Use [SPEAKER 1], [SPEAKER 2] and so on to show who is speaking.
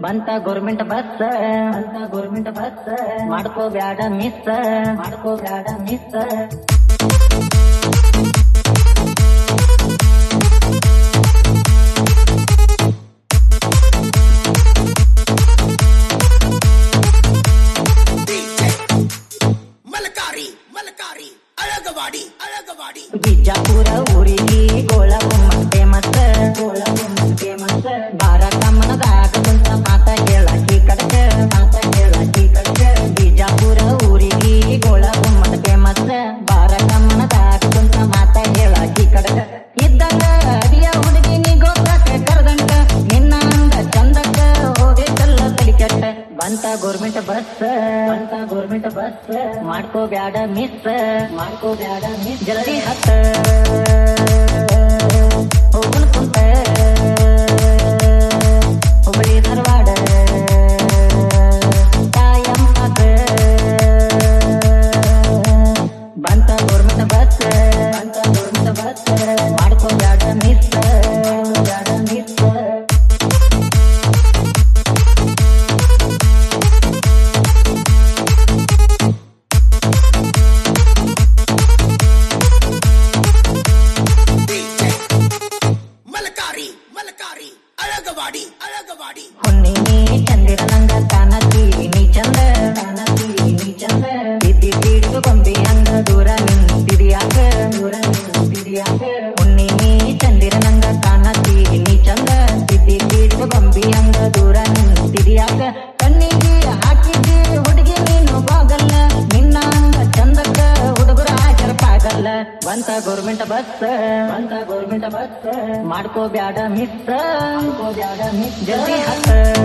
[SPEAKER 1] ಬಂತ government bus ಮಾಡ್ಕೋ ಬ್ಯಾಡ miss Bijapur ಊರಿಗೆ ಗೋಳಗುಮ್ಮ ಫೇಮಸ್ ಬಾರಕಮ್ಮನದಾಗ ಕುಂತ ಮಾತ ಹೇಳಕಿ ಕಡಕ ಬಿಜಾಪುರ ಊರಿಗೆ ಗೋಳಗುಮ್ಮದ ಫೇಮಸ್ ಬಾರಕಮ್ಮನದಾಗ ಕುಂತ ಮಾತ ಹೇಳಕಿ ಕಡಕ ಇದ್ದಂಗ ಅಡಿಯ ಹುಡುಗಿ ನೀ ಗೋಕಾಕ ಕರೆದಂಗ ನಿನ್ನ ಅಂದ ಚಂದಕ್ಕ ಹೋಗೈತಲ್ಲ ತಲಿ ಕೆಟ್ಟ ಬಂತ ಗೌರ್ಮೆಂಟ್ ಬಸ್ ಮಾಡ್ಕೋ ಬ್ಯಾಡ ಮಿಸ್ ಜಲ್ದಿ ಹತ್ತ ಹೋಗಲ್ ಕುಂತ ಹುಬ್ಬಳ್ಳಿ ಧಾರವಾಡ ತಾಯಮ್ಮ ಬಂತ ಗೌರ್ಮೆಂಟ್ ಬಸ್ ಮಾಡ್ಕೋ ಬ್ಯಾಡ ಮಿಸ್ ಹೊನ್ನಿ ನೀ ಚಂದಿರ ನಂಗ ಕಾಣತೀರಿ ನೀ ಚಂದ ಬಿದ್ದಿ ಬೀಡು ಗೊಂಬಿ ಹಂಗ ದೂರ ನಿಂತಿರಿಯಾಕ ಹೊನ್ನಿ ನೀ ಚಂದಿರ ನಂಗ ಕಾಣತೀರಿ ನೀ ಚಂದ ಬಿದ್ದಿ ಬೀಡು ಗೊಂಬಿ ಹಂಗ ದೂರ ನಿಂತಿರಿಯಾಕ ಕಣ್ಣಿಗೆ ಹಾಕಿದ್ದಿ ಹುಡುಗಿ ನೀನು ಬಾಗಲ್ಲ ನಿನ್ನ ಹಂಗ ಚಂದಕ್ಕ ಹುಡುಗರ ಹಾಕರಪಾಗಲ್ಲ ಬಂತ ಗೌರ್ಮೆಂಟ್ ಬಸ್ ಮಾಡ್ಕೋ ಬ್ಯಾಡ ಮಿಸ್ ಜಲ್ದಿ ಹತ್ತ